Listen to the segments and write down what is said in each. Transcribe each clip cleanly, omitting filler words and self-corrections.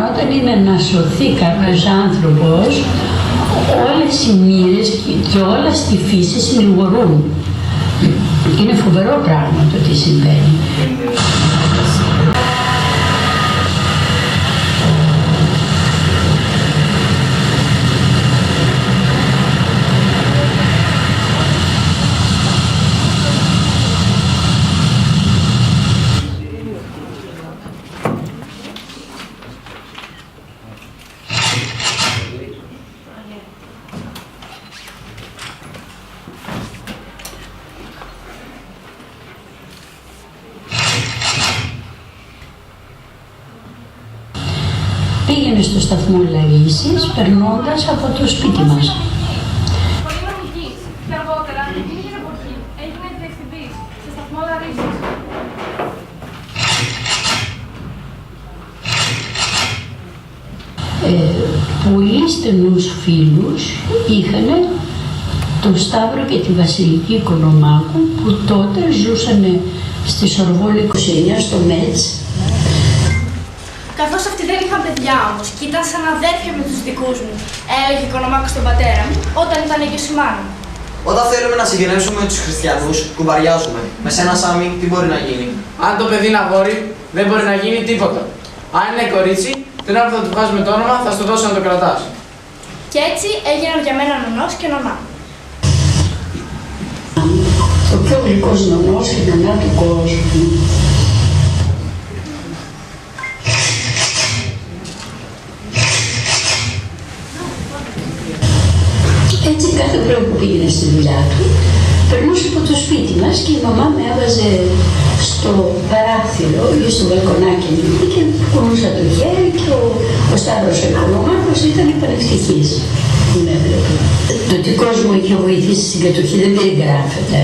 Όταν είναι να σωθεί κάποιος άνθρωπος, όλες οι μοίρες και όλα στη φύση συνηγορούν. Είναι φοβερό πράγμα το τι συμβαίνει. Πήγαινε στο σταθμό Λαρίσης, περνώντας από το σπίτι μας. Πολύ νομικής και αργότερα πήγαινε από εκεί. Έγινε διευθυντής στο σταθμό Λαρίσης. Πολύ στενούς φίλους είχαν τον Σταύρο και τη Βασιλική Οικονομάκου, που τότε ζούσαν στη Σορβόνη 29 στο ΜΕΤΣ. Καθώς αυτοί δεν είχαν παιδιά όμως και ήταν σαν αδέρφια με τους δικούς μου, έλεγε η Οικονομάκου στον πατέρα μου όταν ήταν έγκυος η μάνα μου. Όταν θέλουμε να συγγενεύσουμε τους χριστιανούς, κουμπαριάζουμε. Με σένα, Σάμι, τι μπορεί να γίνει? Αν το παιδί είναι αγόρι, δεν μπορεί να γίνει τίποτα. Αν είναι κορίτσι, την ώρα που θα του βγάζουμε το όνομα, θα στο δώσω να το κρατάς. Και έτσι έγιναν για μένα νονός και νονά. Ο πιο γλυκός νονός και νονά του κόσμου. Έτσι κάθε πρωί που πήγαινε στη δουλειά του, περνούσε από το σπίτι μας και η μαμά με έβαζε στο παράθυρο ή στο βαλκονάκι και κουνούσα το χέρι και ο Σταύρος ο Οικονομάκος ήταν πανευτυχής που με έβλεπε. Το τι κόσμο είχε βοηθήσει στην κατοχή δεν περιγράφεται.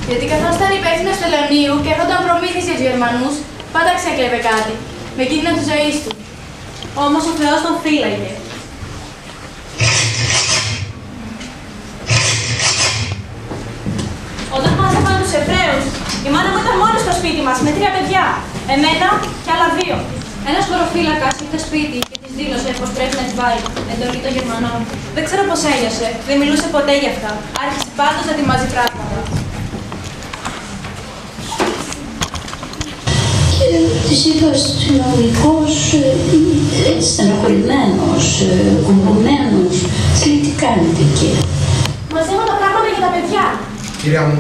Γιατί καθώς ήταν υπεύθυνος του Λεωνίου και έρχονταν προμήθειες για τους Γερμανούς, πάντα ξέκλεβε κάτι, με κίνδυνο της ζωής του. Όμως ο Θεός τον φύλαγε. Όταν μάζευαν τους Εβραίους, η μάνα μου ήταν μόνη στο σπίτι μας με 3 παιδιά. Εμένα και άλλα 2. Ένας χωροφύλακας ήρθε σπίτι και της δήλωσε πως πρέπει να της βάλει εντολή των Γερμανών. Δεν ξέρω πως έλειωσε, δεν μιλούσε ποτέ γι' αυτά. Άρχισε πάντως να ετοιμάζει πράγματα. Και της είπα αστυνομικός, έτσι στενοχωρημένος, κουμπωμένος, της λέει τι κάνετε εκεί? Μαζεύω τα πράγματα για τα παιδιά. Κυρία μου,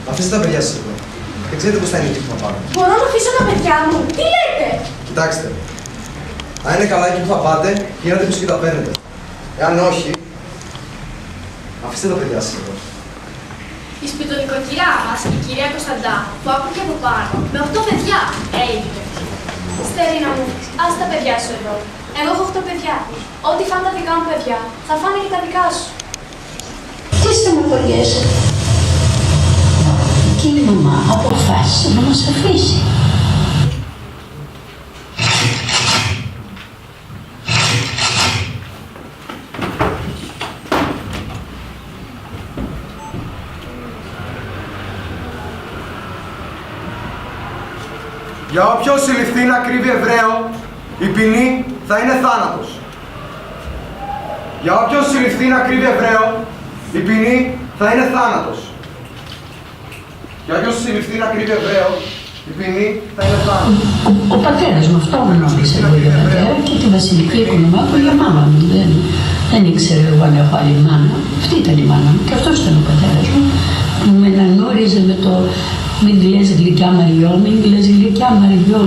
αφήστε τα παιδιά σας εδώ. Δεν ξέρετε πώς θα είναι εκεί που θα πάτε. Μπορώ να αφήσω τα παιδιά μου. Τι λέτε? Κοιτάξτε, αν είναι καλά εκεί που θα πάτε, γίνατε πίσω και τα παίρνετε. Εάν όχι, αφήστε τα παιδιά σας εδώ. Η σπιτονοικοκυρά μας, η κυρία Κωνσταντά, που άκουγε από πάνω, με 8 παιδιά, έγινε. Στερίνα μου, ας τα παιδιά σου εδώ. Εγώ έχω 8 παιδιά. Ό,τι φάνε τα δικά μου παιδιά, θα φάνε και τα δικά σου. Τι στενοχωριέσαι? Και η μαμά αποφάσισε να μας αφήσει. Για όποιον συλληφθεί να κρύβει Εβραίο, η ποινή θα είναι θάνατος. Για όποιον συλληφθεί να κρύβει Εβραίο, η ποινή θα είναι θάνατος. Για όποιον συλληφθεί να κρύβει Εβραίο, η ποινή θα είναι θάνατος. Ο πατέρας μου αυτό γνώρισε εγώ για πατέρα και τη Βασιλική Οικονομάκου για μάμα μου. Δεν ήξερε εγώ αν έχω άλλη μάνα. Αυτή ήταν η μάνα μου και αυτός ήταν ο πατέρας μου. Που με αναγνώριζε με το μην λες γλυκιά Μαριό, μην λες γλυκιά Μαριό.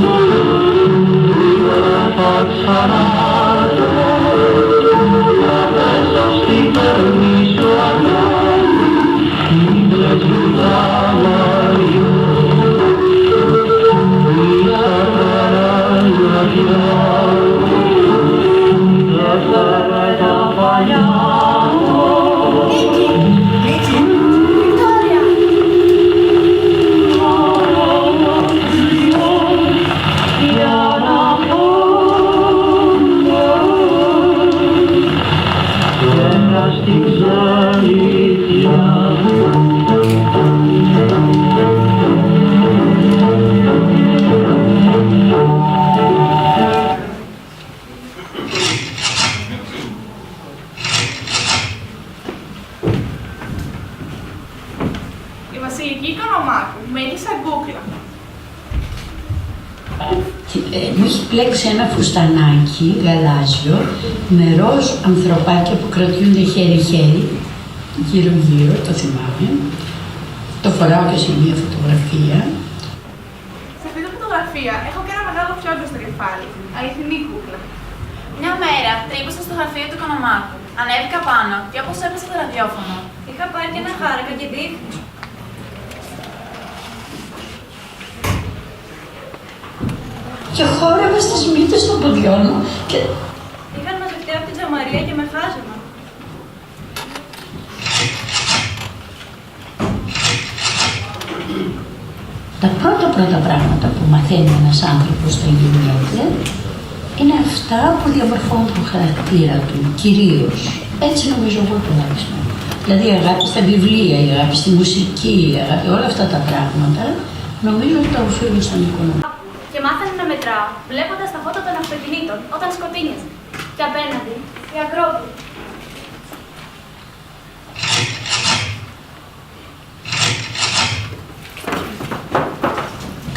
Μου έχει πλέξει ένα φουστανάκι γαλάζιο με ροζ ανθρωπάκια που κρατιούνται χέρι-χέρι, γύρω-γύρω, το θυμάμαι. Το φοράω και σε μια φωτογραφία. Σε αυτή τη φωτογραφία έχω και ένα μεγάλο φιόγκο στο κεφάλι. Αληθινή κούκλα. Μια μέρα τρύπωσα στο γραφείο του Οικονομάκου. Ανέβηκα πάνω και όπως έπεσε το ραδιόφωνο. Είχα πάρει και ένα χάρακα και δείχνει. Και χόρευα στις μύτες των ποδιών μου και... Είχαν μαζευτεί από την τζαμαρία και με χάζευαν. Τα πρώτα πράγματα που μαθαίνει ένας άνθρωπος όταν γεννιέται είναι αυτά που διαμορφώνουν τον χαρακτήρα του, κυρίως. Έτσι νομίζω εγώ τουλάχιστον. Δηλαδή η αγάπη στα βιβλία, η αγάπη στη μουσική, η αγάπη, όλα αυτά τα πράγματα νομίζω ότι τα οφείλω στον Οικονομάκο. Και μάθανε να μετράω, βλέποντας τα φώτα των αυτοκινήτων όταν σκοτίνιαζε. Και απέναντι, η Ακρόπολη.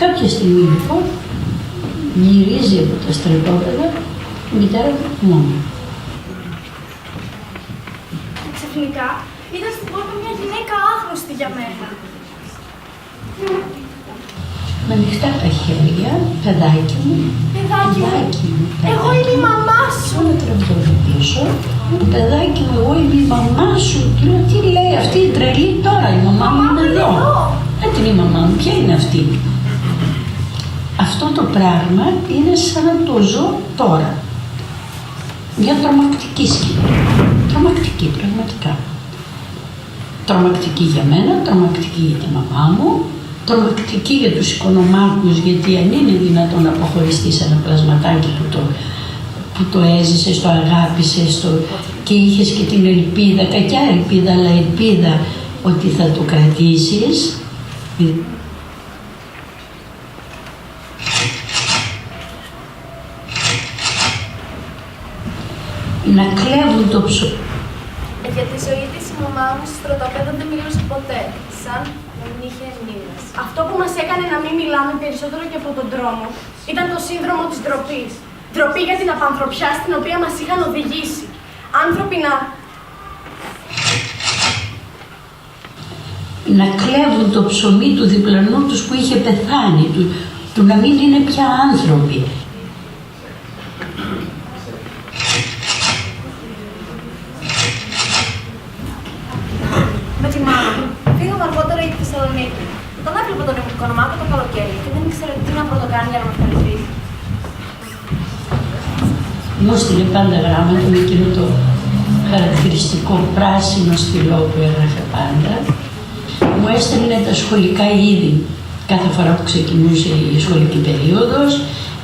Κάποια στιγμή λοιπόν γυρίζει από τα στρατόπεδα η μητέρα μου μόνη. Ξαφνικά είδα στην πόρτα μια γυναίκα άγνωστη για μένα. Με ανοιχτά τα χέρια, παιδάκι μου, Εγώ είμαι η μαμά σου. Όλα τραβιώνω πίσω. Παιδάκι μου, εγώ είμαι η μαμά σου. Του λέω, τι λέει αυτή η τρελή τώρα, η μαμά μου είναι εδώ. Δεν είναι η μαμά μου, ποια είναι αυτή. Αυτό το πράγμα είναι σαν να το ζω τώρα. Μια τρομακτική σκηνή. Τρομακτική, πραγματικά. Τρομακτική για μένα, τρομακτική για τη μαμά μου, τρομακτική για τους Οικονομάκους, γιατί αν είναι δυνατόν να αποχωριστείς ένα πλασματάκι που το έζησες, το αγάπησες και είχες και την ελπίδα, κακιά ελπίδα, αλλά ελπίδα ότι θα το κρατήσεις. Να κλέβουν το ψωμί. Για τη ζωή της η μαμά μου στο στρατόπεδο δεν μιλούσε ποτέ, σαν να μην είχε μνήμες. Αυτό που μας έκανε να μην μιλάμε περισσότερο και από τον δρόμο ήταν το σύνδρομο της ντροπής. Ντροπή για την απανθρωπιά στην οποία μας είχαν οδηγήσει. Άνθρωποι να κλέβουν το ψωμί του διπλανού τους που είχε πεθάνει, του να μην είναι πια άνθρωποι. Με τη μάνα μου φύγαμε αργότερα για τη Θεσσαλονίκη. Όταν έβλεπα τον Οικονομάκο το καλοκαίρι και δεν ήξερα τι να πρωτοκάνει για να με ευχαριστήσει. Μου έστειλε πάντα γράμματα με εκείνο το χαρακτηριστικό πράσινο στυλό που έγραφε πάντα. Μου έστελνε τα σχολικά είδη κάθε φορά που ξεκινούσε η σχολική περίοδος,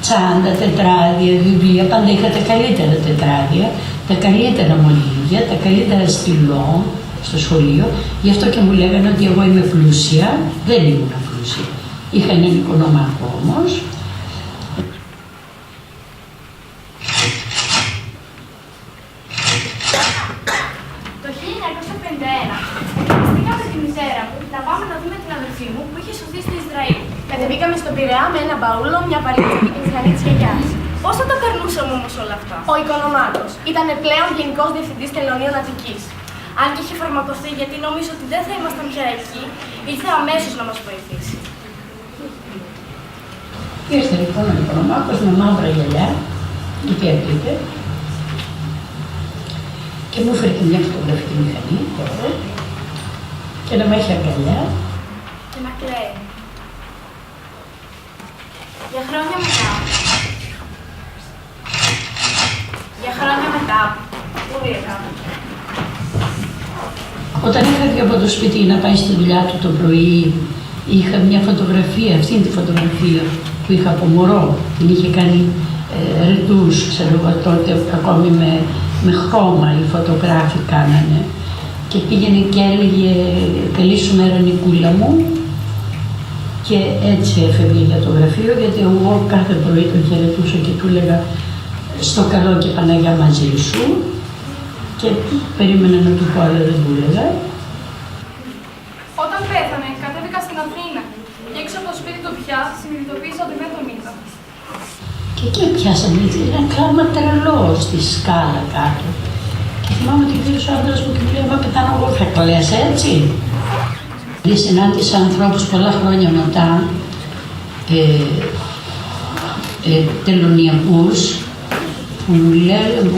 τσάντα, τετράδια, βιβλία, πάντα είχα τα καλύτερα τετράδια, τα καλύτερα μολύβια, τα καλύτερα στυλό στο σχολείο. Γι' αυτό και μου λέγανε ότι εγώ είμαι πλούσια, δεν ήμουν πλούσια. Είχα έναν Οικονομάκο όμως. Το 1951 στήκαμε τη μητέρα μου να πάμε να δούμε την αδερφή μου που είχε σωθεί στο Ισραήλ. Κατεβήκαμε στον Πειραιά με ένα μπαούλο, μια βαλίτσα και την μηχανή της γιαγιάς. Πώς θα το περνούσαμε όμως όλα αυτά. Ο Οικονομάκος ήταν πλέον Γενικός Διευθυντής Τελωνίων Αττικής. Αν και είχε φαρμακοθεί γιατί νόμιζε ότι δεν θα ήμασταν πια εκεί, ήρθε αμέσως να μας βοηθήσει. Ήρθε λοιπόν ο Οικονομάκος με μαύρα γυαλιά, υπέρ-πίπε, και μου έφερε και μια φωτογραφική μηχανή τώρα και να με έχει αγκαλιά. Και να κλαίει. Για χρόνια μετά. Για χρόνια μετά. Πού πήγαμε. Όταν έφευγε από το σπίτι να πάει στη δουλειά του το πρωί, είχα μια φωτογραφία, αυτήν τη φωτογραφία που είχα από μωρό. Την είχε κάνει ρητούς, ξέρω εγώ τότε, ακόμη με χρώμα οι φωτογράφοι κάνανε. Και πήγαινε και έλεγε «Καλή σου μέρα Νικούλα μου». Και έτσι έφευγε για το γραφείο, γιατί εγώ κάθε πρωί τον χαιρετούσα και του έλεγα «Στο καλό και Παναγιά μαζί σου». Και περίμενα να του πω, αλλά δεν του έλεγα. Όταν πέθανε, κατέβηκα στην Αθήνα και έξω από το σπίτι του πια συνειδητοποίησα ότι δεν τον είδα. Και πιάσαμε, ένα κλάμα τρελό στη σκάλα κάτω. Και θυμάμαι ότι γύρω ο άντρας μου και μου λέει, μα πεθάνω εγώ, θα κλαις έτσι. Συνάντησα ανθρώπους πολλά χρόνια μετά, τελωνιακούς, που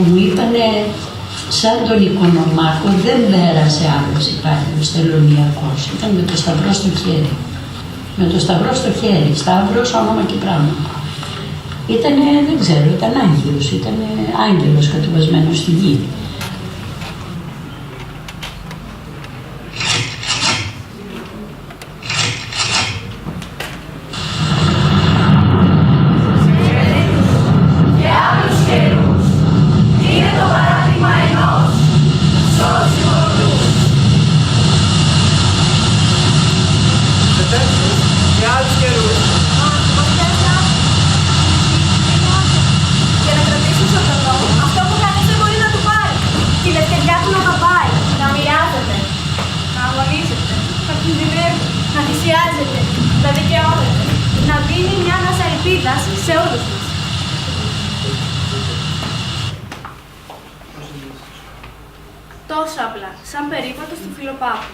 μου είπανε, σαν τον Οικονομάκο δεν πέρασε άλλος υπάλληλος τελωνιακός. Ήταν με το σταυρό στο χέρι. Με το σταυρό στο χέρι, σταύρος, όνομα και πράγμα. Ήτανε, δεν ξέρω, ήταν άγγελος κατεβασμένος στη γη. Σε όλους μας. Τόσο απλά, σαν περίπατο του Φιλοπάπου.